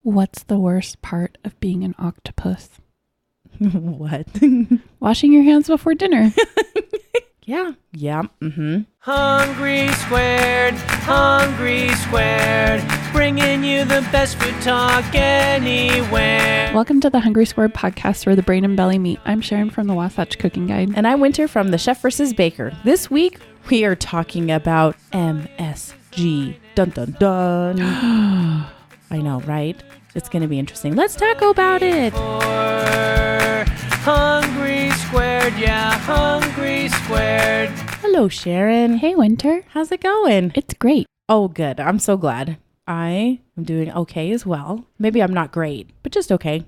What's the worst part of being an octopus? What? Washing your hands before dinner. Yeah. Mm-hmm. Hungry Squared, bringing you the best food talk anywhere. Welcome to the Hungry Squared podcast where the brain and belly meet. I'm Sharon from the Wasatch Cooking Guide. And I'm Winter from the Chef vs. Baker. This week, we are talking about MSG. Dun, dun, dun. I know, right? It's going to be interesting. Let's talk about it. Hungry Squared, yeah, Hungry Squared. Hello, Sharon. Hey, Winter. How's it going? It's great. Oh, good. I'm so glad. I am doing okay as well. Maybe I'm not great, but just okay.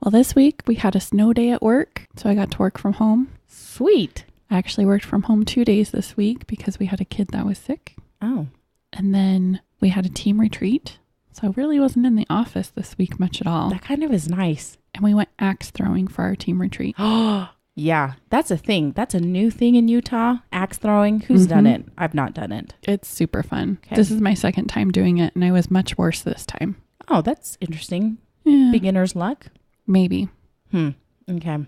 Well, this week we had a snow day at work, so I got to work from home. Sweet. I actually worked from home 2 days this week because we had a kid that was sick. Oh. And then we had a team retreat. So I really wasn't in the office this week much at all. That kind of is nice. And we went axe throwing for our team retreat. Oh, yeah. That's a thing. That's a new thing in Utah. Axe throwing. Who's done it? I've not done it. It's super fun. Okay. This is my second time doing it, and I was much worse this time. Oh, that's interesting. Yeah, Beginner's luck. maybe. Okay.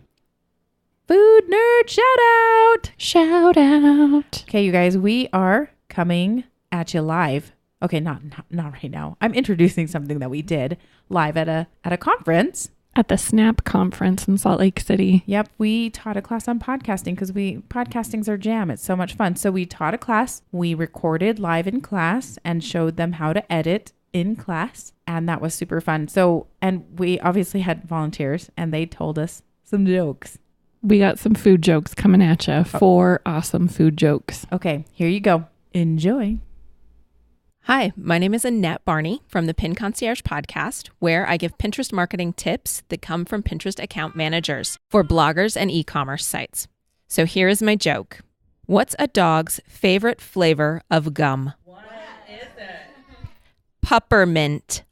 Food nerd shout out. Shout out. Okay, you guys, we are coming at you live. Okay, not right now. I'm introducing something that we did live at a conference. At the SNAP conference in Salt Lake City. Yep, we taught a class on podcasting because podcasting's our jam. It's so much fun. So we taught a class. We recorded live in class and showed them how to edit in class, and that was super fun. So, and we obviously had volunteers, and they told us some jokes. We got some food jokes coming at you. 4 awesome food jokes. Okay, here you go. Enjoy. Hi, my name is Annette Barney from the Pin Concierge podcast, where I give Pinterest marketing tips that come from Pinterest account managers for bloggers and e-commerce sites. So here is my joke. What's a dog's favorite flavor of gum? What is it? Peppermint.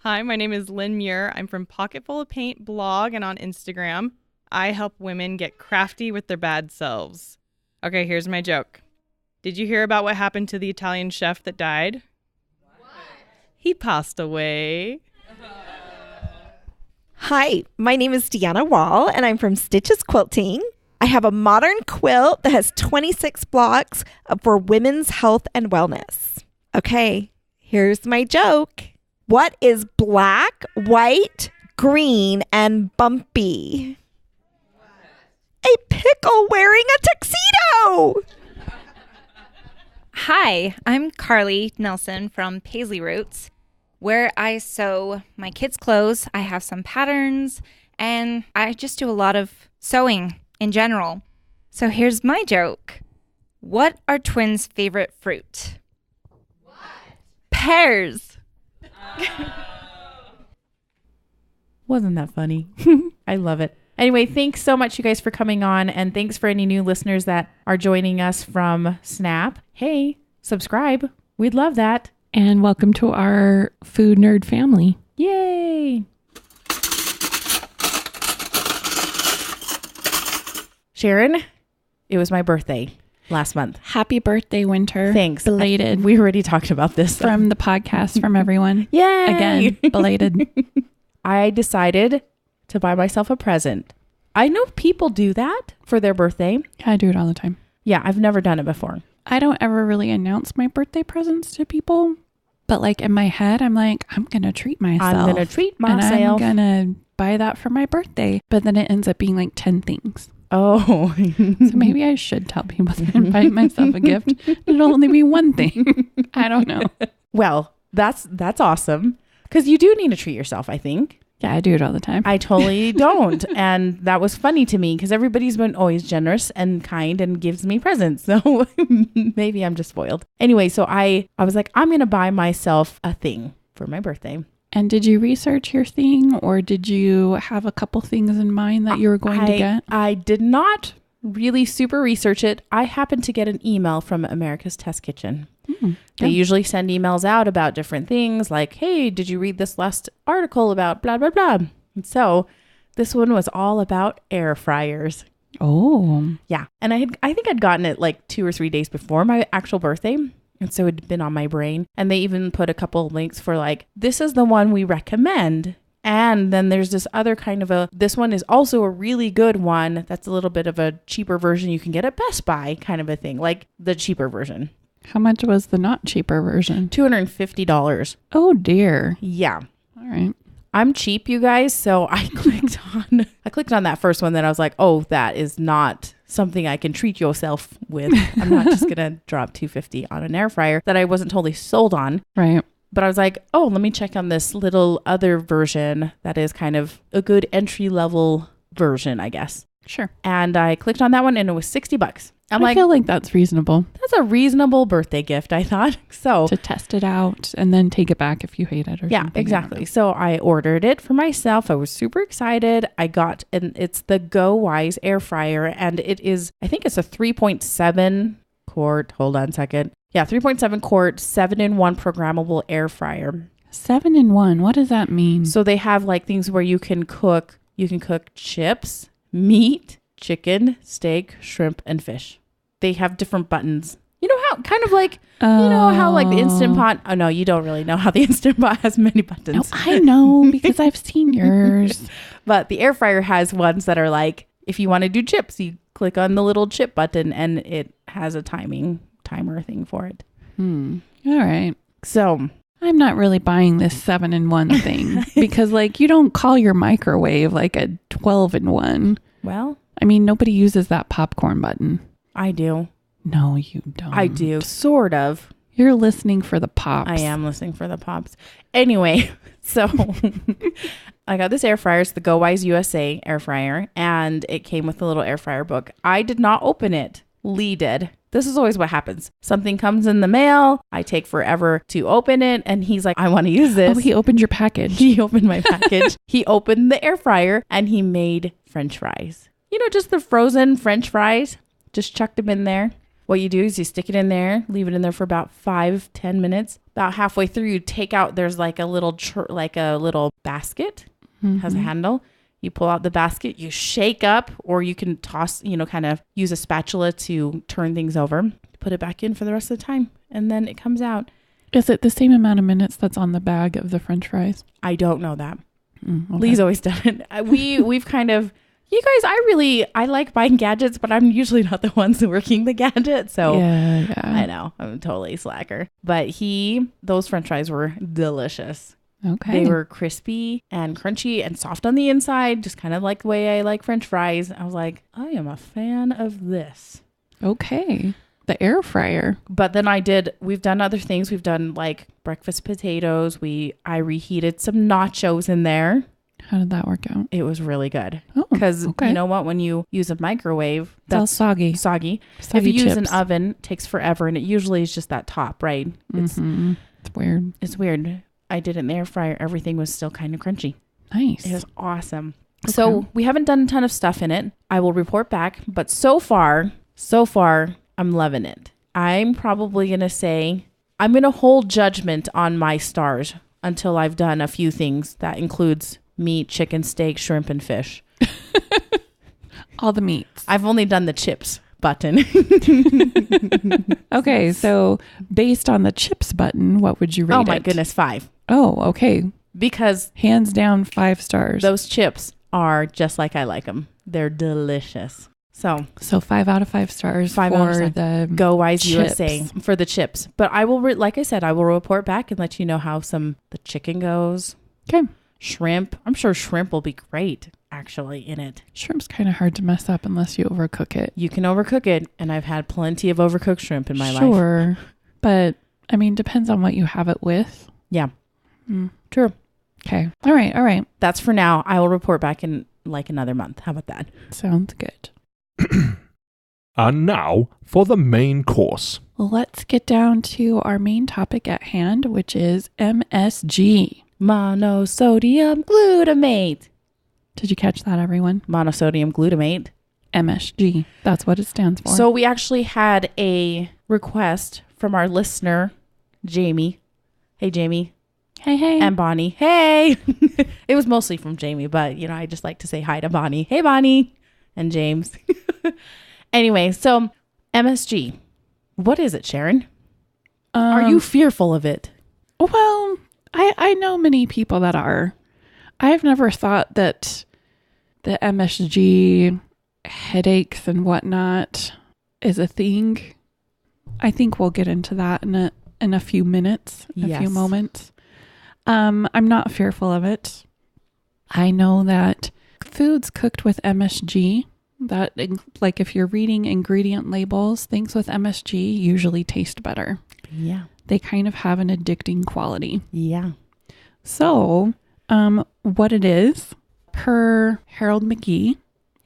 Hi, my name is Lynn Muir. I'm from Pocketful of Paint blog and on Instagram. I help women get crafty with their bad selves. Okay, here's my joke. Did you hear about what happened to the Italian chef that died? What? He passed away. Hi, my name is Deanna Wall, and I'm from Stitches Quilting. I have a modern quilt that has 26 blocks for women's health and wellness. Okay, here's my joke. What is black, white, green, and bumpy? A pickle wearing a tuxedo! Hi, I'm Carly Nelson from Paisley Roots, where I sew my kids' clothes. I have some patterns, and I just do a lot of sewing in general. So here's my joke. What are twins' favorite fruit? What? Pears. Wasn't that funny? I love it. Anyway, thanks so much, you guys, for coming on. And thanks for any new listeners that are joining us from Snap. Hey, subscribe. We'd love that. And welcome to our food nerd family. Yay. Sharon, it was my birthday last month. Happy birthday, Winter. Thanks. Belated. We already talked about this. From the podcast, from everyone. Yay. Again, belated. I decided to buy myself a present. I know people do that for their birthday. I do it all the time. Yeah, I've never done it before. I don't ever really announce my birthday presents to people, but like in my head, I'm like, I'm going to treat myself. I'm going to treat myself. And I'm going to buy that for my birthday. But then it ends up being like 10 things. Oh. So maybe I should tell people that I'm buying myself a gift. It'll only be one thing. I don't know. Well, that's awesome. Because you do need to treat yourself, I think. Yeah, I do it all the time. I totally don't. And that was funny to me because everybody's been always generous and kind and gives me presents. So maybe I'm just spoiled. Anyway, so I was like, I'm going to buy myself a thing for my birthday. And did you research your thing, or did you have a couple things in mind that you were going to get? I did not really super research it. I happened to get an email from America's Test Kitchen. They usually send emails out about different things like, hey, did you read this last article about blah, blah, blah. And so this one was all about air fryers. Oh. Yeah. And I think I'd gotten it like 2 or 3 days before my actual birthday. And so it'd been on my brain. And they even put a couple of links for like, this is the one we recommend. And then there's this other kind of this one is also a really good one. That's a little bit of a cheaper version you can get at Best Buy kind of a thing, like the cheaper version. How much was the not cheaper version? $250. Oh dear. Yeah. All right. I'm cheap, you guys. So I clicked on that first one that I was like, oh, that is not something I can treat yourself with. I'm not just going to drop $250 on an air fryer that I wasn't totally sold on. Right. But I was like, oh, let me check on this little other version that is kind of a good entry level version, I guess. Sure. And I clicked on that one and it was $60. I feel like that's reasonable. That's a reasonable birthday gift, I thought. So to test it out and then take it back if you hate it or yeah, something. exactly. So I ordered it for myself. I was super excited. And it's the Go Wise air fryer, and it is, I think it's a 3.7 quart. Hold on a second. Yeah, 3.7 quart, 7-in-1 programmable air fryer. 7-in-1. What does that mean? So they have like things where you can cook chips, meat, chicken, steak, shrimp, and fish. They have different buttons. You know how kind of like, you know how like the Instant Pot. Oh no, you don't really know how the Instant Pot has many buttons. No, I know because I've seen yours. But the air fryer has ones that are like, if you want to do chips, you click on the little chip button and it has a timer thing for it. All right. So I'm not really buying this 7-in-1 thing because like you don't call your microwave like a 12-in-1. Well, I mean, nobody uses that popcorn button. I do. No, you don't. I do. Sort of. You're listening for the pops. I am listening for the pops. Anyway, so I got this air fryer. It's the Go Wise USA air fryer. And it came with a little air fryer book. I did not open it. Lee did. This is always what happens. Something comes in the mail. I take forever to open it. And he's like, I want to use this. Oh, he opened your package. He opened my package. He opened the air fryer and he made French fries. You know, just the frozen French fries. Just chucked them in there. What you do is you stick it in there, leave it in there for about 5-10 minutes. About halfway through, you take out, there's like a little basket, has a handle. You pull out the basket, you shake up, or you can toss, kind of use a spatula to turn things over. Put it back in for the rest of the time. And then it comes out. Is it the same amount of minutes that's on the bag of the French fries? I don't know that. Okay. Lee's always done it. We've kind of... You guys, I like buying gadgets, but I'm usually not the ones working the gadget. So yeah. I know I'm totally slacker, but those French fries were delicious. Okay. They were crispy and crunchy and soft on the inside, just kind of like the way I like French fries. I was like, I am a fan of this. Okay. The air fryer. But then we've done other things. We've done like breakfast potatoes. I reheated some nachos in there. How did that work out? It was really good. Oh, because okay. you know what? When you use a microwave, it's all soggy. If you use an oven, it takes forever. And it usually is just that top, right? It's weird. It's weird. I did it in the air fryer. Everything was still kind of crunchy. Nice. It was awesome. Okay. So we haven't done a ton of stuff in it. I will report back. But so far, I'm loving it. I'm probably going to say, I'm going to hold judgment on my stars until I've done a few things. That includes meat, chicken, steak, shrimp, and fish. All the meats. I've only done the chips button. Okay, so based on the chips button, what would you rate it? Oh my goodness, 5. Oh, okay. Because hands down 5 stars. Those chips are just like I like them. They're delicious. So 5 out of 5 stars for the Go Wise chips. USA for the chips. But I will, like I said, I will report back and let you know how the chicken goes. Okay. Shrimp. I'm sure shrimp will be great, actually, in it. Shrimp's kind of hard to mess up unless you overcook it. You can overcook it, and I've had plenty of overcooked shrimp in my life. Sure. But, I mean, depends on what you have it with. Yeah. True. Okay. All right. That's for now. I will report back in like another month. How about that? Sounds good. And now for the main course. Let's get down to our main topic at hand, which is MSG. Monosodium glutamate. Did you catch that, everyone? Monosodium glutamate. MSG. That's what it stands for. So we actually had a request from our listener, Jamie. Hey, Jamie. Hey. And Bonnie. Hey. It was mostly from Jamie, but, I just like to say hi to Bonnie. Hey, Bonnie. And James. Anyway, so MSG. What is it, Sharon? Are you fearful of it? Well, I know many people that are. I've never thought that the MSG headaches and whatnot is a thing. I think we'll get into that in a few minutes, a few moments. I'm not fearful of it. I know that foods cooked with MSG, that like if you're reading ingredient labels, things with MSG usually taste better. Yeah. They kind of have an addicting quality. Yeah. So, what it is, per Harold McGee,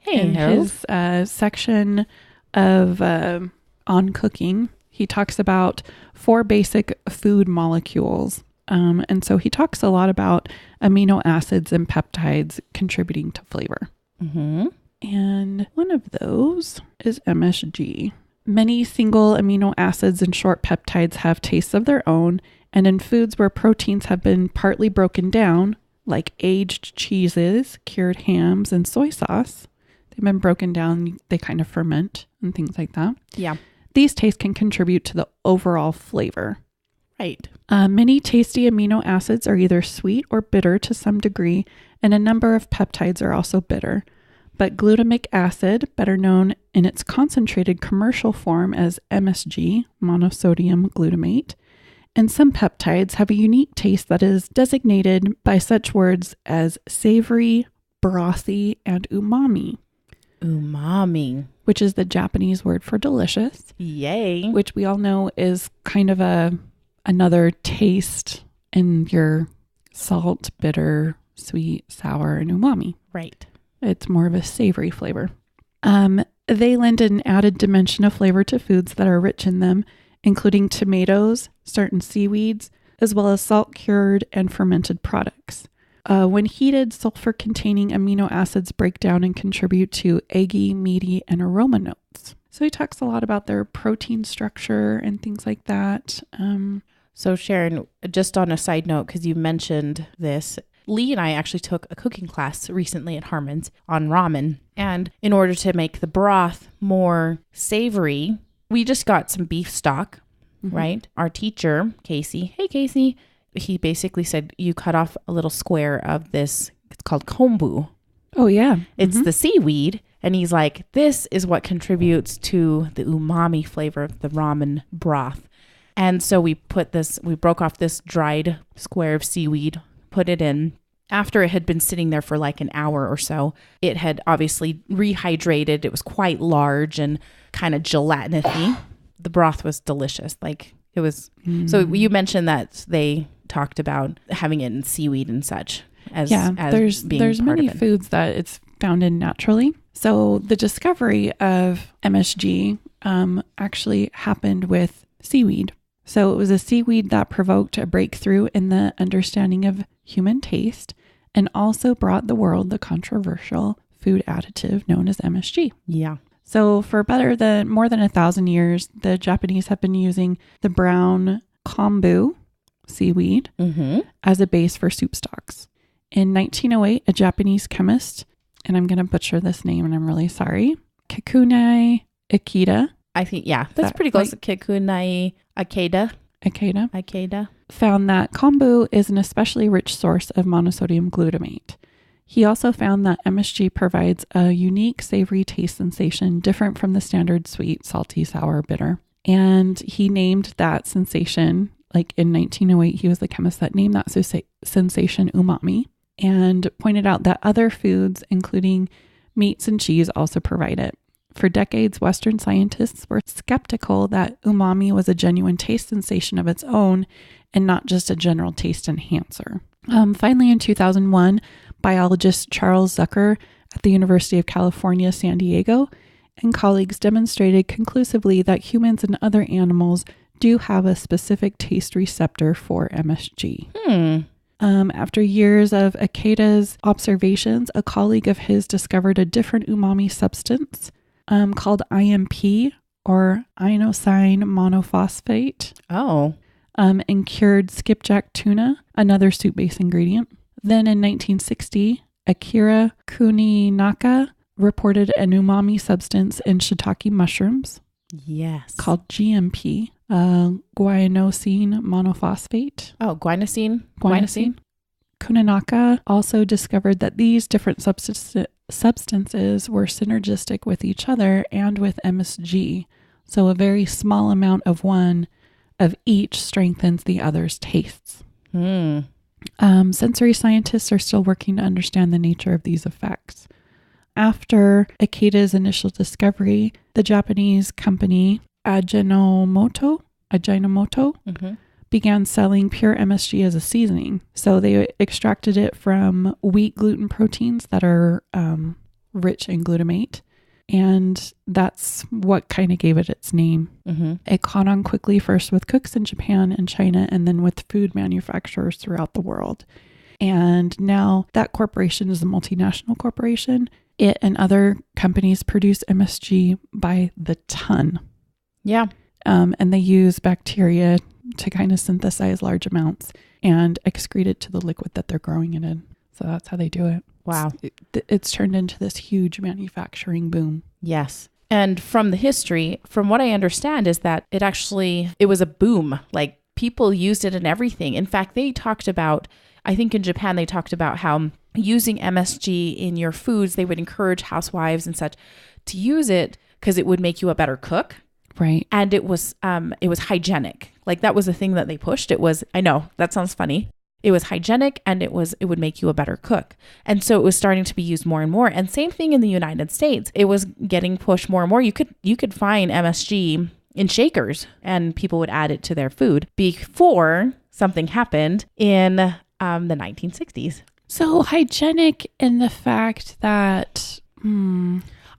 in his section of on cooking, he talks about 4 basic food molecules. And so he talks a lot about amino acids and peptides contributing to flavor. Mm-hmm. And one of those is MSG. Many single amino acids and short peptides have tastes of their own, and in foods where proteins have been partly broken down, like aged cheeses, cured hams, and soy sauce, they've been broken down, they kind of ferment and things like that. Yeah. These tastes can contribute to the overall flavor. Right. Many tasty amino acids are either sweet or bitter to some degree, and a number of peptides are also bitter. But glutamic acid, better known in its concentrated commercial form as MSG, monosodium glutamate, and some peptides have a unique taste that is designated by such words as savory, brothy, and umami. Umami. Which is the Japanese word for delicious. Yay. Which we all know is kind of another taste in your salt, bitter, sweet, sour, and umami. Right. It's more of a savory flavor. They lend an added dimension of flavor to foods that are rich in them, including tomatoes, certain seaweeds, as well as salt-cured and fermented products. When heated, sulfur-containing amino acids break down and contribute to eggy, meaty, and aroma notes. So he talks a lot about their protein structure and things like that. So Sharon, just on a side note, because you mentioned this, Lee and I actually took a cooking class recently at Harmon's on ramen. And in order to make the broth more savory, we just got some beef stock, right? Our teacher, Casey, hey Casey, he basically said, you cut off a little square of this, it's called kombu. Oh yeah. It's the seaweed. And he's like, this is what contributes to the umami flavor of the ramen broth. And so we broke off this dried square of seaweed, put it in. After it had been sitting there for like an hour or so, it had obviously rehydrated. It was quite large and kind of gelatinous-y. The broth was delicious. Like it was. So you mentioned that they talked about having it in seaweed and such. As there's many foods that it's found in naturally. So the discovery of MSG actually happened with seaweed. So it was a seaweed that provoked a breakthrough in the understanding of human taste and also brought the world the controversial food additive known as MSG. Yeah. So for more than 1,000 years, the Japanese have been using the brown kombu seaweed as a base for soup stocks. In 1908, a Japanese chemist, and I'm going to butcher this name and I'm really sorry, Kikunai Ikeda. I think, that's pretty close. Kikunai Ikeda found that kombu is an especially rich source of monosodium glutamate. He also found that MSG provides a unique savory taste sensation different from the standard sweet, salty, sour, bitter. And he named that sensation, like in 1908, he was the chemist that named that sensation umami, and pointed out that other foods, including meats and cheese, also provide it. For decades, Western scientists were skeptical that umami was a genuine taste sensation of its own and not just a general taste enhancer. Finally, in 2001, biologist Charles Zucker at the University of California, San Diego, and colleagues demonstrated conclusively that humans and other animals do have a specific taste receptor for MSG. After years of Ikeda's observations, a colleague of his discovered a different umami substance called IMP, or inosine monophosphate. In cured skipjack tuna, another soup-based ingredient. Then in 1960, Akira Kuninaka reported an umami substance in shiitake mushrooms. Yes. Called GMP. guanosine monophosphate. Oh, guanosine. Kunanaka also discovered that these different substances were synergistic with each other and with MSG. So a very small amount of one of each strengthens the other's tastes. Sensory scientists are still working to understand the nature of these effects. After Ikeda's initial discovery, the Japanese company Ajinomoto began selling pure MSG as a seasoning. So they extracted it from wheat gluten proteins that are rich in glutamate. And that's what kind of gave it its name. It caught on quickly, first with cooks in Japan and China, and then with food manufacturers throughout the world. And now that corporation is a multinational corporation. It and other companies produce MSG by the ton. Yeah. And they use bacteria to kind of synthesize large amounts and excrete it to the liquid that they're growing it in. So that's how they do it. Wow. It's turned into this huge manufacturing boom. Yes. And from the history, from what I understand, is that it was a boom. Like, people used it in everything. In fact, they talked about, I think in Japan, they talked about how using MSG in your foods, they would encourage housewives and such to use it because it would make you a better cook. Right. And it was hygienic. Like, that was the thing that they pushed. It was, I know that sounds funny. It was hygienic, and it would make you a better cook. And so it was starting to be used more and more. And same thing in the United States. It was getting pushed more and more. You could find MSG in shakers, and people would add it to their food before something happened in the 1960s. So hygienic in the fact that...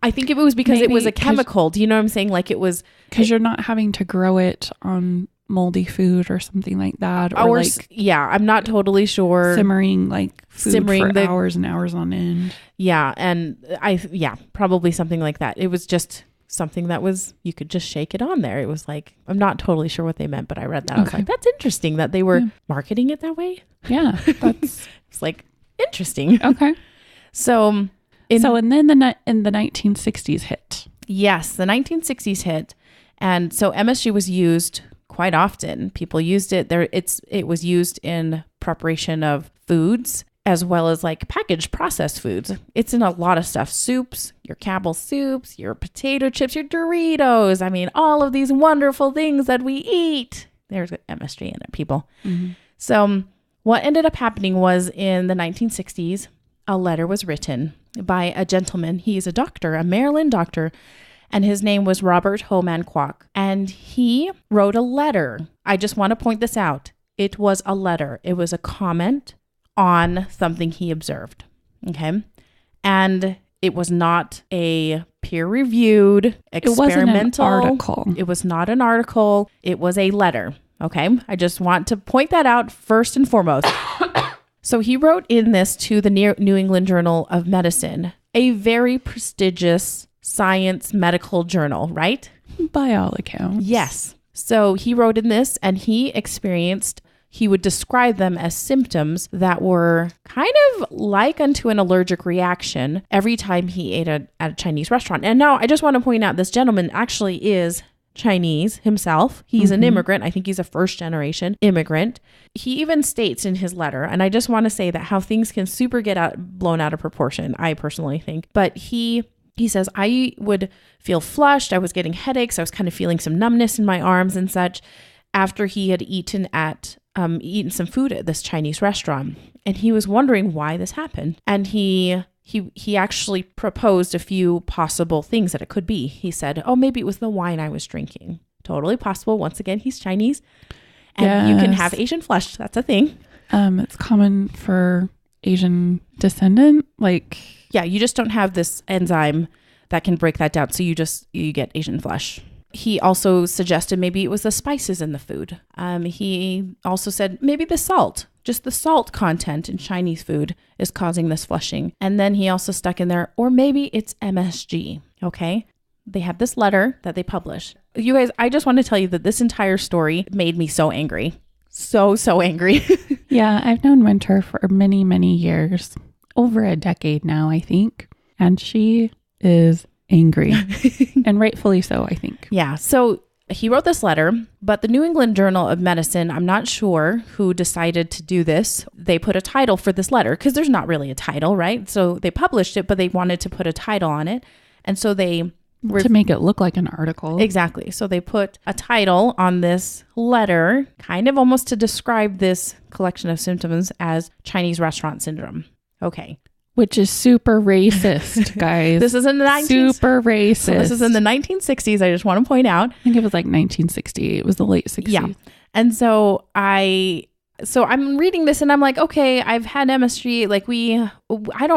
I think it was because it was a chemical. Do you know what I'm saying? Like, it was... Because you're not having to grow it on moldy food or something like that. Or like, yeah, I'm not totally sure. Simmering food for hours and hours on end. Yeah. And probably something like that. It was just something that you could just shake it on there. It was like, I'm not totally sure what they meant, but I read that. I was like, that's interesting that they were marketing it that way. Yeah. It's like, interesting. Okay. So... and then in the 1960s hit. Yes, the 1960s hit. And so MSG was used quite often. People used it. It was used in preparation of foods as well as like packaged processed foods. It's in a lot of stuff. Soups, your Campbell soups, your potato chips, your Doritos. I mean, all of these wonderful things that we eat. There's MSG in it, people. So what ended up happening was in the 1960s, a letter was written by a gentleman. He is a doctor, a Maryland doctor, and his name was Robert Homan Kwok. And he wrote a letter. I just want to point this out. It was a letter. It was a comment on something he observed. Okay. And it was not a peer-reviewed experimental. It wasn't an article. It was not an article. It was a letter. Okay. I just want to point that out first and foremost. So he wrote in this to the New England Journal of Medicine, a very prestigious science medical journal, right? By all accounts. Yes. So he wrote in this, and he would describe them as symptoms that were kind of like unto an allergic reaction every time he ate at a Chinese restaurant. And now I just want to point out, this gentleman actually is Chinese himself. He's an immigrant. I think he's a first generation immigrant. He even states in his letter, and I just want to say that how things can super blown out of proportion, I personally think. But he says, I would feel flushed. I was getting headaches. I was kind of feeling some numbness in my arms and such after he had eaten some food at this Chinese restaurant. And he was wondering why this happened. And he actually proposed a few possible things that it could be. He said, maybe it was the wine I was drinking. Totally possible. Once again, he's Chinese. And you can have Asian flush. That's a thing. It's common for Asian descendant. Yeah, you just don't have this enzyme that can break that down. So you get Asian flush. He also suggested maybe it was the spices in the food. He also said maybe the salt. Just the salt content in Chinese food is causing this flushing. And then he also stuck in there, or maybe it's MSG. Okay. They had this letter that they published. You guys, I just want to tell you that this entire story made me so angry. So angry. Yeah. I've known Winter for many, many years, over a decade now, I think. And she is angry and rightfully so, I think. Yeah. So he wrote this letter, but the New England Journal of Medicine, I'm not sure who decided to do this. They put a title for this letter because there's not really a title, right? So they published it, but they wanted to put a title on it. And so they... to make it look like an article. Exactly. So they put a title on this letter, kind of almost to describe this collection of symptoms as Chinese restaurant syndrome. Okay. Which is super racist, guys. This is in the super racist. So this is in the 1960s. I just want to point out. I think it was like 1968. It was the late 60s. Yeah. And so I'm reading this and I'm like, okay, I've had MSG. Like I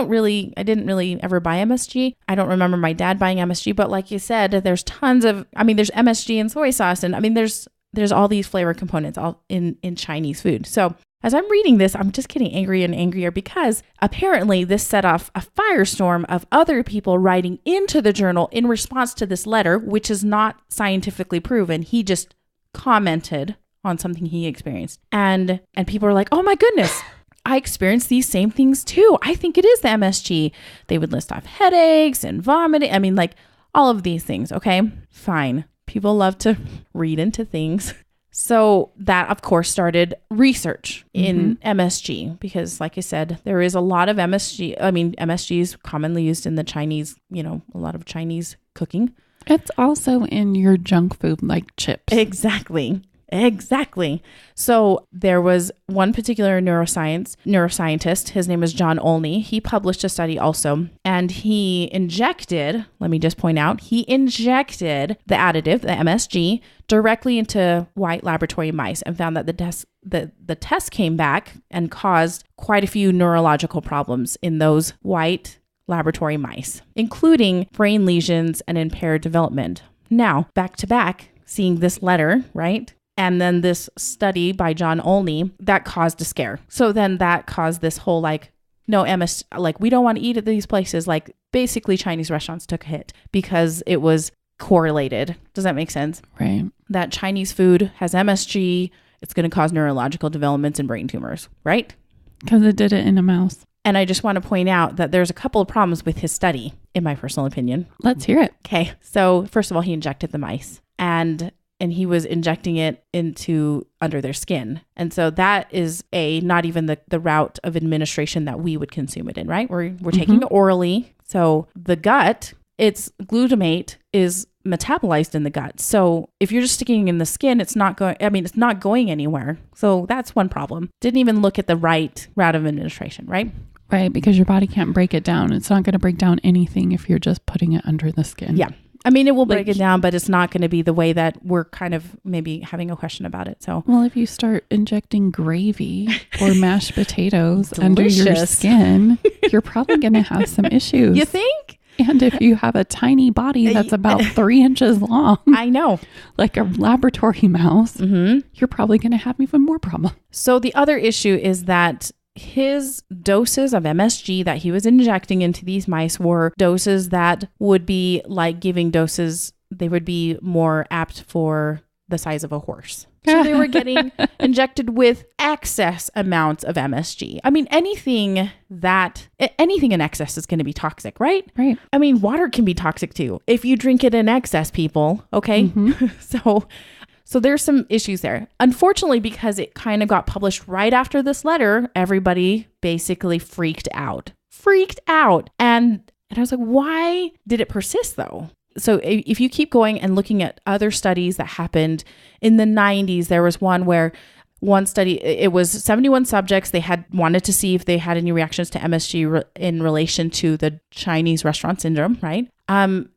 didn't really ever buy MSG. I don't remember my dad buying MSG, but like you said, there's tons of, there's MSG in soy sauce. And there's all these flavor components all in Chinese food. So as I'm reading this, I'm just getting angrier and angrier because apparently this set off a firestorm of other people writing into the journal in response to this letter, which is not scientifically proven. He just commented on something he experienced. And people are like, oh my goodness, I experienced these same things too. I think it is the MSG. They would list off headaches and vomiting. Like all of these things. Okay, fine. People love to read into things. So that, of course, started research in MSG because, like I said, there is a lot of MSG. MSG is commonly used in the Chinese, a lot of Chinese cooking. It's also in your junk food like chips. Exactly. So there was one particular neuroscientist. His name is John Olney. He published a study also, and he injected, let me just point out, the additive, the MSG, directly into white laboratory mice and found that the test came back and caused quite a few neurological problems in those white laboratory mice, including brain lesions and impaired development. Now, back to back, seeing this letter, right? And then this study by John Olney that caused a scare. So then that caused this whole no MS, we don't want to eat at these places. Basically Chinese restaurants took a hit because it was correlated. Does that make sense? Right. That Chinese food has MSG. It's going to cause neurological developments and brain tumors, right? Because it did it in a mouse. And I just want to point out that there's a couple of problems with his study, in my personal opinion. Let's hear it. Okay. So first of all, he injected the mice and he was injecting it under their skin. And so that is not even the route of administration that we would consume it in, right? We're taking it orally. So the gut, its glutamate is metabolized in the gut. So if you're just sticking it in the skin, it's not going anywhere. So that's one problem. Didn't even look at the right route of administration, right? Right, because your body can't break it down. It's not going to break down anything if you're just putting it under the skin. Yeah. It will break it down, but it's not going to be the way that we're kind of maybe having a question about it. So, well, if you start injecting gravy or mashed potatoes under your skin, you're probably going to have some issues. You think? And if you have a tiny body that's about 3 inches long, I know, like a laboratory mouse, you're probably going to have even more problems. So the other issue is that his doses of MSG that he was injecting into these mice were doses that would be like giving doses, they would be more apt for the size of a horse. So they were getting injected with excess amounts of MSG. Anything in excess is going to be toxic, right? Right. Water can be toxic too if you drink it in excess, people. Okay. So there's some issues there. Unfortunately, because it kind of got published right after this letter, everybody basically freaked out. And I was like, why did it persist though? So if you keep going and looking at other studies that happened in the 90s, there was one study, it was 71 subjects. They wanted to see if they had any reactions to MSG in relation to the Chinese restaurant syndrome, right?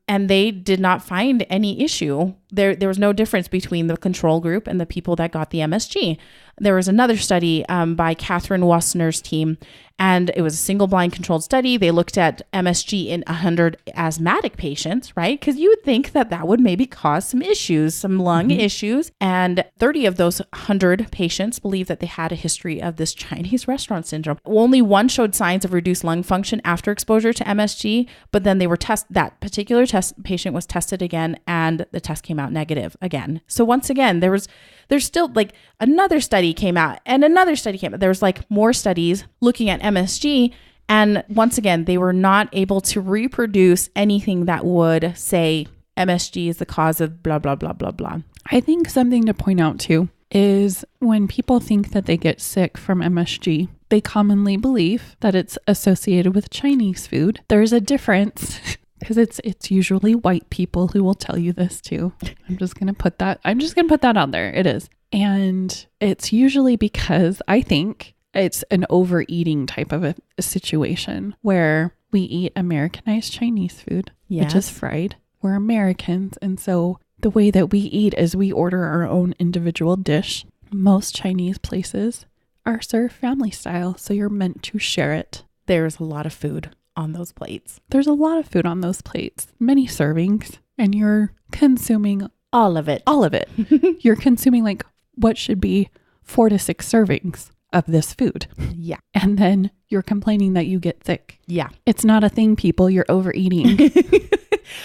And they did not find any issue. There was no difference between the control group and the people that got the MSG. There was another study by Catherine Wassner's team, and it was a single blind controlled study. They looked at MSG in 100 asthmatic patients, right? Because you would think that would maybe cause some issues, some lung issues. And 30 of those 100 patients believed that they had a history of this Chinese restaurant syndrome. Only one showed signs of reduced lung function after exposure to MSG, but then they were that particular patient was tested again, and the test came out negative again. So once again, there's still another study came out and another study came out. There was more studies looking at MSG, and once again, they were not able to reproduce anything that would say MSG is the cause of blah, blah, blah, blah, blah. I think something to point out too is when people think that they get sick from MSG, they commonly believe that it's associated with Chinese food. There's a difference because it's usually white people who will tell you this too. I'm just going to put that out there. It is. And it's usually because I think it's an overeating type of a situation where we eat Americanized Chinese food, which is fried. We're Americans. And so the way that we eat is we order our own individual dish. Most Chinese places are served family style, so you're meant to share it. There's a lot of food on those plates. There's a lot of food on those plates, many servings, and you're consuming all of it. All of it. You're consuming like what should be 4 to 6 servings of this food. Yeah. And then you're complaining that you get sick. Yeah. It's not a thing, people. You're overeating.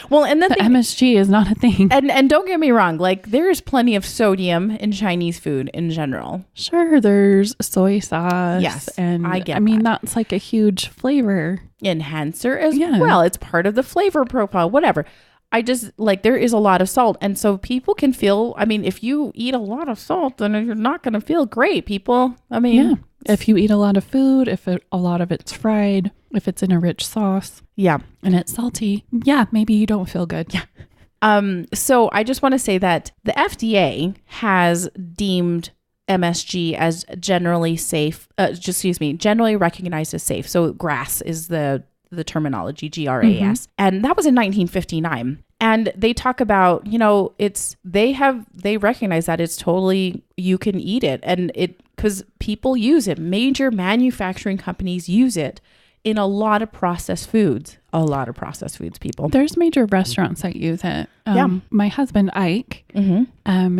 Well, and the MSG is not a thing. And don't get me wrong, like there's plenty of sodium in Chinese food in general. Sure, there's soy sauce. Yes, and I mean that's like a huge flavor enhancer as well. It's part of the flavor profile, whatever. I just like there is a lot of salt, and so people can feel. I mean, if you eat a lot of salt, then you're not going to feel great, people. I mean, if you eat a lot of food, a lot of it's fried, if it's in a rich sauce, and it's salty, maybe you don't feel good. So I just want to say that the FDA has deemed MSG as generally safe. Generally recognized as safe. So GRAS is the terminology, GRAS. And that was in 1959. And they talk about, they recognize that it's totally, you can eat it. And because people use it, major manufacturing companies use it in a lot of processed foods. People. There's major restaurants that use it. My husband, Ike,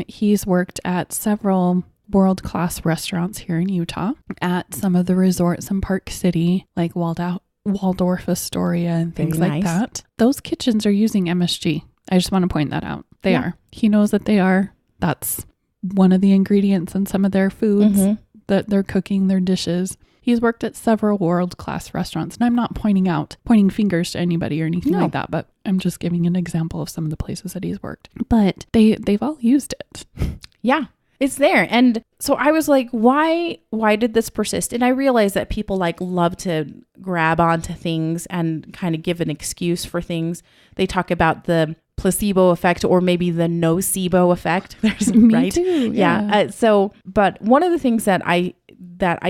he's worked at several world-class restaurants here in Utah, at some of the resorts in Park City, like Waldorf Astoria and things like that. Those kitchens are using MSG. I just want to point that out. They are. He knows that they are. That's one of the ingredients in some of their foods that they're cooking, their dishes. He's worked at several world-class restaurants, and I'm not pointing fingers to anybody or anything like that, but I'm just giving an example of some of the places that he's worked. But they've all used it. Yeah. It's there. And so I was like, why did this persist? And I realized that people love to grab onto things and kind of give an excuse for things. They talk about the placebo effect or maybe the nocebo effect. Me too. Yeah. But one of the things that I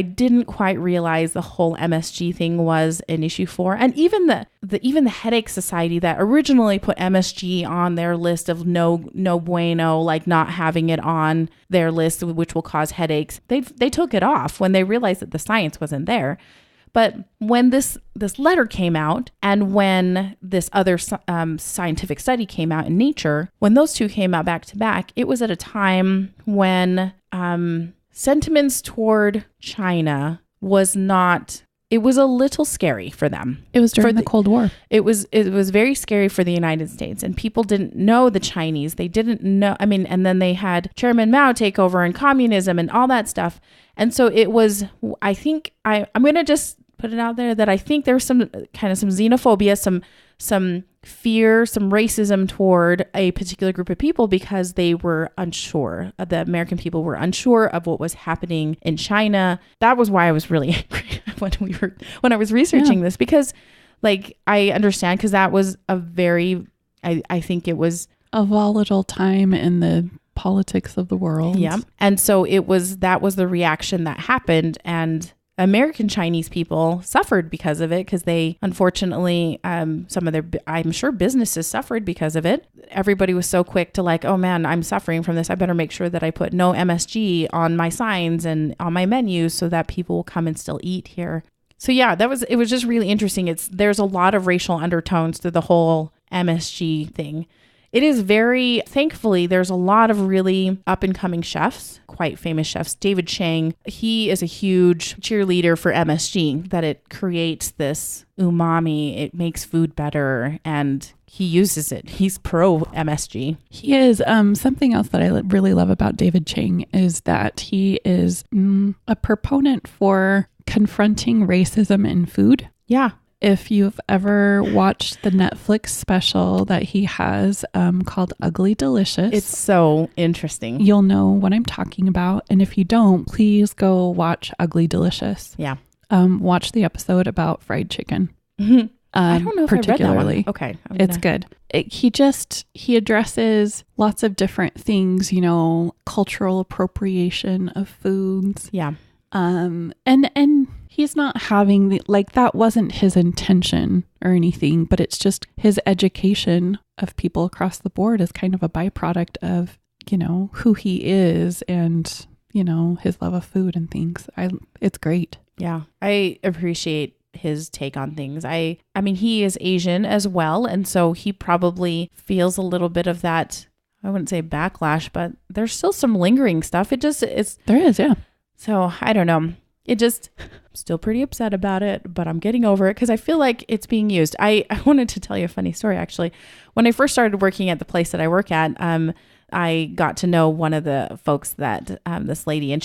didn't quite realize the whole MSG thing was an issue for, and even the Headache Society that originally put MSG on their list of no bueno, like not having it on their list, which will cause headaches. They took it off when they realized that the science wasn't there. But when this letter came out and when this other scientific study came out in Nature, when those two came out back to back, it was at a time when sentiments toward China was a little scary for them. It was during the Cold War. It was very scary for the United States, and people didn't know the Chinese. They didn't know. I mean, and then they had Chairman Mao take over and communism and all that stuff. And so it was, I think I'm going to just put it out there that I think there was some xenophobia, some fear, some racism toward a particular group of people because they were unsure. The American people were unsure of what was happening in China. That was why I was really angry when I was researching this, because I understand, because that was a very, I think it was a volatile time in the politics of the world. Yeah. And so that was the reaction that happened, and American Chinese people suffered because of it, because they, unfortunately, some of their, I'm sure, businesses suffered because of it. Everybody was so quick to oh man, I'm suffering from this. I better make sure that I put no MSG on my signs and on my menus so that people will come and still eat here. So yeah, it was just really interesting. There's a lot of racial undertones to the whole MSG thing. It is thankfully, there's a lot of really up and coming chefs, quite famous chefs. David Chang, he is a huge cheerleader for MSG, that it creates this umami, it makes food better, and he uses it. He's pro MSG. He is. Something else that I really love about David Chang is that he is a proponent for confronting racism in food. Yeah. If you've ever watched the Netflix special that he has called Ugly Delicious, It's so interesting. you'll know what I'm talking about. And if you don't, please go watch Ugly Delicious. Yeah. Watch the episode about fried chicken. I don't know if particularly. I read that one. Okay. It's good. He addresses lots of different things, cultural appropriation of foods. Yeah. And he's not having that wasn't his intention or anything, but it's just his education of people across the board is kind of a byproduct of, who he is and, his love of food and things. It's great. Yeah. I appreciate his take on things. I mean, he is Asian as well. And so he probably feels a little bit of that, I wouldn't say backlash, but there's still some lingering stuff. There is, yeah. So I don't know. I'm still pretty upset about it, but I'm getting over it because I feel like it's being used. I wanted to tell you a funny story, actually. When I first started working at the place that I work at, I got to know one of the folks that this lady, and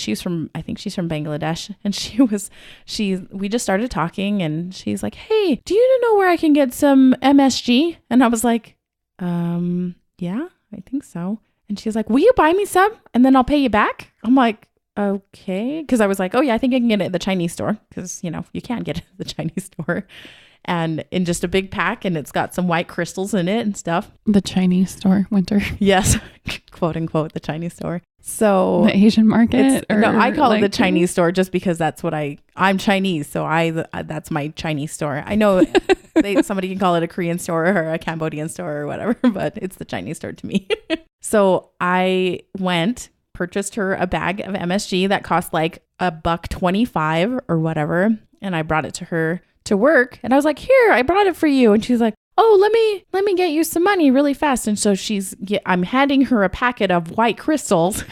I think she's from Bangladesh, and we just started talking, and she's like, "Hey, do you know where I can get some MSG?" And I was like, "Yeah, I think so." And she's like, "Will you buy me some, and then I'll pay you back?" I'm like, "Okay," because I was like, "Oh yeah, I think I can get it at the Chinese store," because you can't get it at the Chinese store. And in just a big pack, and it's got some white crystals in it and stuff. The Chinese store, Winter. Yes, quote unquote, the Chinese store. So the Asian market? No, I call it the Chinese store just because that's what I'm Chinese. So that's my Chinese store. I know somebody can call it a Korean store or a Cambodian store or whatever, but it's the Chinese store to me. So I purchased her a bag of MSG that cost like $1.25 or whatever. And I brought it to her to work, and I was like, "Here, I brought it for you." And she's like, "Oh, let me get you some money really fast." And so I'm handing her a packet of white crystals.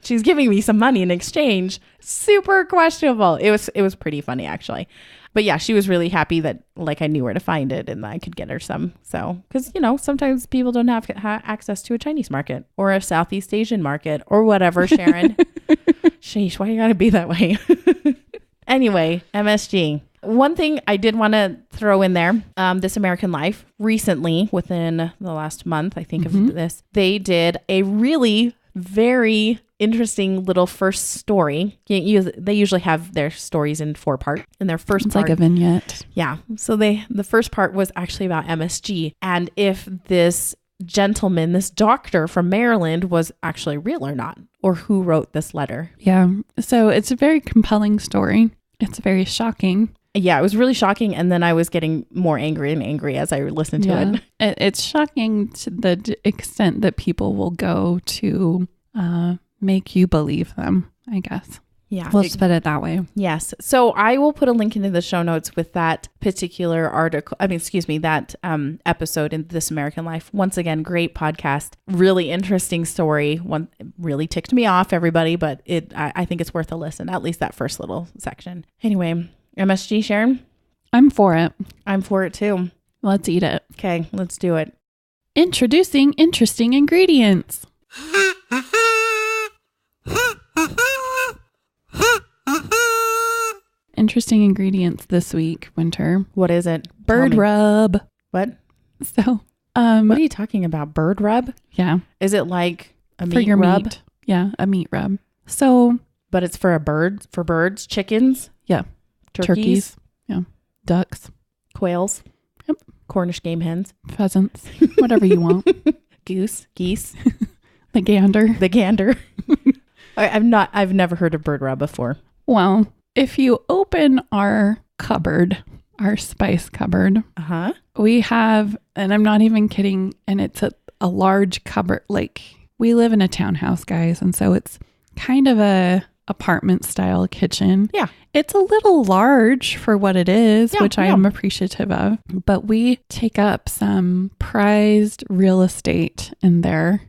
She's giving me some money in exchange. Super questionable. It was pretty funny, actually. But yeah, she was really happy that I knew where to find it and I could get her some. So, because sometimes people don't have access to a Chinese market or a Southeast Asian market or whatever. Sharon, sheesh, why you gotta be that way? Anyway, MSG. One thing I did want to throw in there, This American Life, recently, within the last month, I think of this, they did a really very interesting little first story. They usually have their stories in 4-part. And their first part, like a vignette. Yeah. So the first part was actually about MSG. And if this gentleman, this doctor from Maryland, was actually real or not, or who wrote this letter. Yeah. So it's a very compelling story. It's very shocking. Yeah, it was really shocking. And then I was getting more angry and angry as I listened to it. It's shocking to the extent that people will go to make you believe them, I guess. Yeah. Let's put it that way. Yes. So I will put a link into the show notes with that particular article. That episode in This American Life. Once again, great podcast. Really interesting story. One really ticked me off, everybody, but I think it's worth a listen, at least that first little section. Anyway, MSG, Sharon? I'm for it. I'm for it too. Let's eat it. Okay, let's do it. Introducing interesting ingredients. Interesting ingredients this week, Winter. What is it? Bird rub. What? So, what are you talking about? Bird rub? Yeah. Is it like a meat for your rub? Meat. Yeah, a meat rub. So, but it's for birds, chickens? Yeah. Turkeys? Yeah. Ducks. Quails? Yep. Cornish game hens? Pheasants. Whatever you want. Geese? The gander. I've never heard of bird rub before. Well, if you open our cupboard, our spice cupboard, we have, and I'm not even kidding, and it's a large cupboard. Like, we live in a townhouse, guys, and so it's kind of a apartment style kitchen. Yeah. It's a little large for what it is, which I am appreciative of, but we take up some prized real estate in there.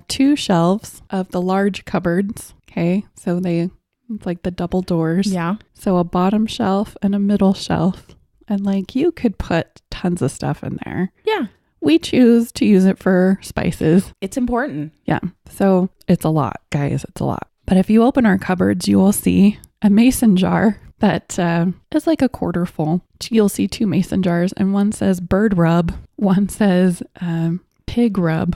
2 shelves of the large cupboards. Okay. So it's like the double doors. Yeah. So a bottom shelf and a middle shelf. And you could put tons of stuff in there. Yeah. We choose to use it for spices. It's important. Yeah. So it's a lot, guys. It's a lot. But if you open our cupboards, you will see a mason jar that is like a quarter full. You'll see 2 mason jars, and one says bird rub, one says pig rub.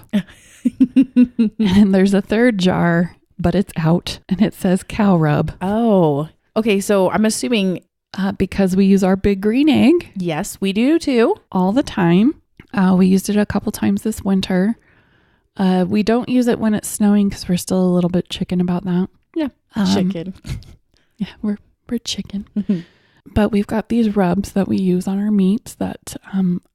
And there's a third jar, but it's out, and it says cow rub. Oh, okay. So I'm assuming because we use our big green egg. Yes, we do too. All the time. We used it a couple times this winter. We don't use it when it's snowing because we're still a little bit chicken about that. Yeah, chicken. Yeah, we're chicken. But we've got these rubs that we use on our meats that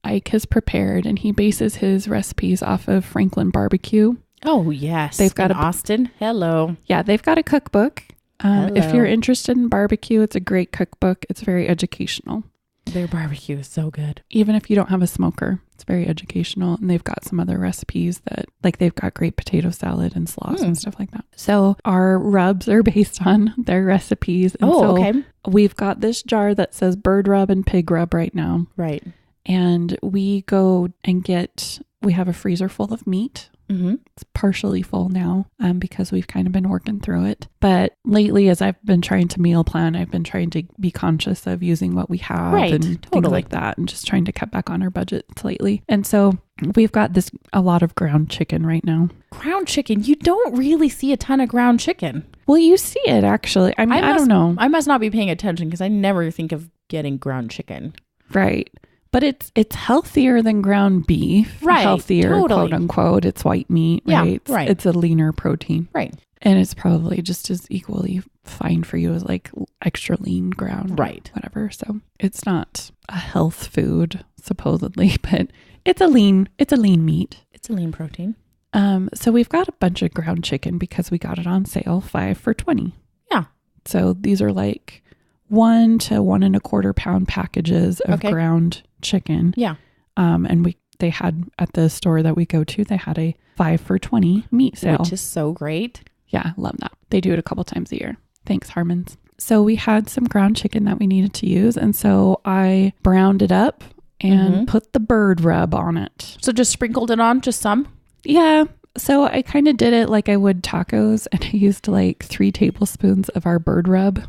Ike has prepared, and he bases his recipes off of Franklin Barbecue. Oh, yes. They've got Austin. Hello. Yeah, they've got a cookbook. If you're interested in barbecue, it's a great cookbook. It's very educational. Their barbecue is so good. Even if you don't have a smoker, it's very educational. And they've got some other recipes that, like, they've got great potato salad and slaws and stuff like that. So our rubs are based on their recipes. And okay. We've got this jar that says bird rub and pig rub right now. Right. And we go and we have a freezer full of meat. Mm-hmm. It's partially full now because we've kind of been working through it. But lately, as I've been trying to meal plan, I've been trying to be conscious of using what we have and things like that, and just trying to cut back on our budgets lately. And so we've got a lot of ground chicken right now. Ground chicken? You don't really see a ton of ground chicken. Well, you see it actually. I mean, I don't know. I must not be paying attention because I never think of getting ground chicken. Right. But it's healthier than ground beef. Right. Healthier, totally. quote unquote. It's white meat, right? Yeah, right. It's a leaner protein. Right. And it's probably just as equally fine for you as like extra lean ground. Right. Whatever. So it's not a health food, supposedly, but it's a lean meat. It's a lean protein. So we've got a bunch of ground chicken because we got it on sale, 5 for $20. Yeah. So these are like 1 to 1 1/4 pound packages of ground chicken. Yeah. And they had at the store that we go to, they had a 5 for $20 meat sale. Which is so great. Yeah, love that. They do it a couple times a year. Thanks, Harmon's. So we had some ground chicken that we needed to use. And so I browned it up and put the bird rub on it. So just sprinkled it on, just some? Yeah. So I kind of did it like I would tacos, and I used like 3 tablespoons of our bird rub.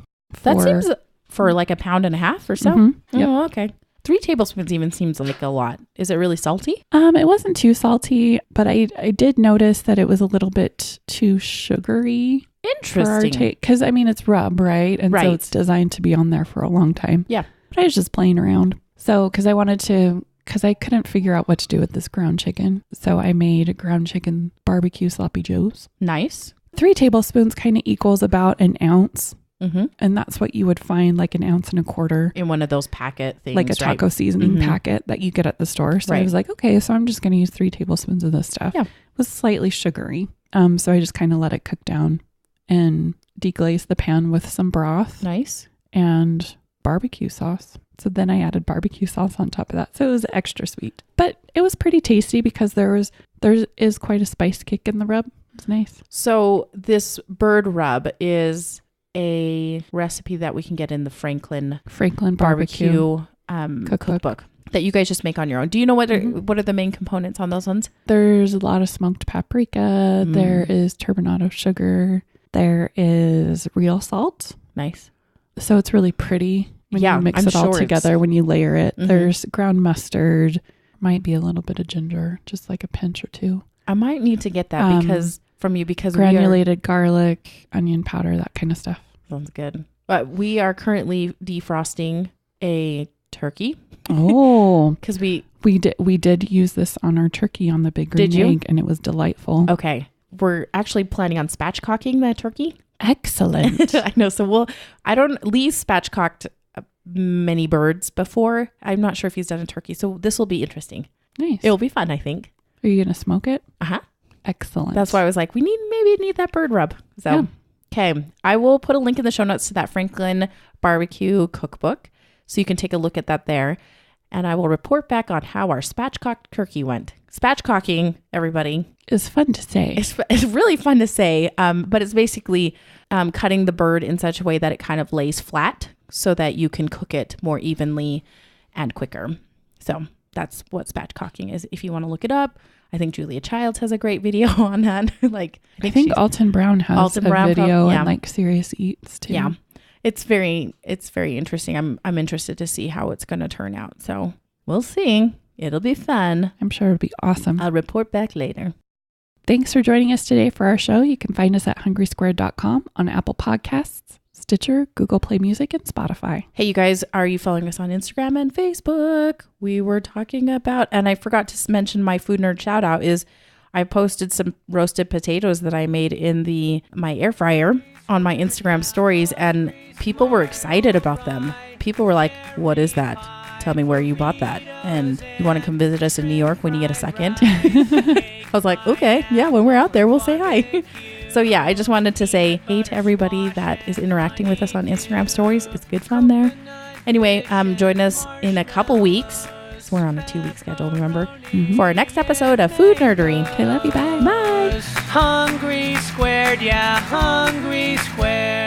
That seems for like 1.5 pounds or so. Mm-hmm. Yep. Oh, okay. 3 tablespoons even seems like a lot. Is it really salty? It wasn't too salty, but I did notice that it was a little bit too sugary. Interesting. Because I mean, it's rub, right? And so it's designed to be on there for a long time. Yeah. But I was just playing around. So because I couldn't figure out what to do with this ground chicken. So I made ground chicken barbecue sloppy joes. Nice. 3 tablespoons kind of equals about 1 ounce. Mm-hmm. And that's what you would find like 1 1/4 ounce in one of those packet things, like a taco seasoning packet that you get at the store. So I was like, okay, so I'm just going to use 3 tablespoons of this stuff. Yeah. It was slightly sugary. So I just kind of let it cook down and deglaze the pan with some broth. Nice. And barbecue sauce. So then I added barbecue sauce on top of that. So it was extra sweet, but it was pretty tasty because there is quite a spice kick in the rub. It's nice. So this bird rub is a recipe that we can get in the Franklin barbecue cookbook that you guys just make on your own. Do you know what are the main components on those ones? There's a lot of smoked paprika. There is turbinado sugar. There is real salt. Nice. So it's really pretty when you mix it all together, when you layer it. There's ground mustard, might be a little bit of ginger, just like a pinch or 2. I might need to get that because granulated garlic, onion powder, that kind of stuff. Sounds good. But we are currently defrosting a turkey. Oh, because we did use this on our turkey on the big green egg, and it was delightful. Okay, we're actually planning on spatchcocking the turkey. Excellent. I know. So Lee's spatchcocked many birds before. I'm not sure if he's done a turkey, so this will be interesting. Nice. It'll be fun, I think. Are you gonna smoke it? Excellent. That's why I was like, we maybe need that bird rub. So, okay, I will put a link in the show notes to that Franklin barbecue cookbook, so you can take a look at that there, and I will report back on how our spatchcocked turkey went. Spatchcocking, everybody, is fun to say. It's really fun to say, but it's basically cutting the bird in such a way that it kind of lays flat, so that you can cook it more evenly and quicker. So that's what spatchcocking is. If you want to look it up, I think Julia Childs has a great video on that. I think Alton Brown has a video and like Serious Eats too. Yeah. it's very interesting. I'm interested to see how it's going to turn out. So we'll see. It'll be fun. I'm sure it'll be awesome. I'll report back later. Thanks for joining us today for our show. You can find us at hungrysquared.com, on Apple Podcasts, Stitcher, Google Play Music, and Spotify. Hey, you guys, are you following us on Instagram and Facebook? We were talking about, and I forgot to mention my food nerd shout out is I posted some roasted potatoes that I made in my air fryer on my Instagram stories, and people were excited about them. People were like, what is that? Tell me where you bought that. And you want to come visit us in New York when you get a second? I was like, okay, yeah, when we're out there, we'll say hi. So yeah, I just wanted to say hey to everybody that is interacting with us on Instagram stories. It's good fun there. Anyway, join us in a couple weeks. So we're on a 2-week schedule, remember? For our next episode of Food Nerdery. Okay, love you. Bye. Bye. Hungry Squared, yeah, Hungry Squared.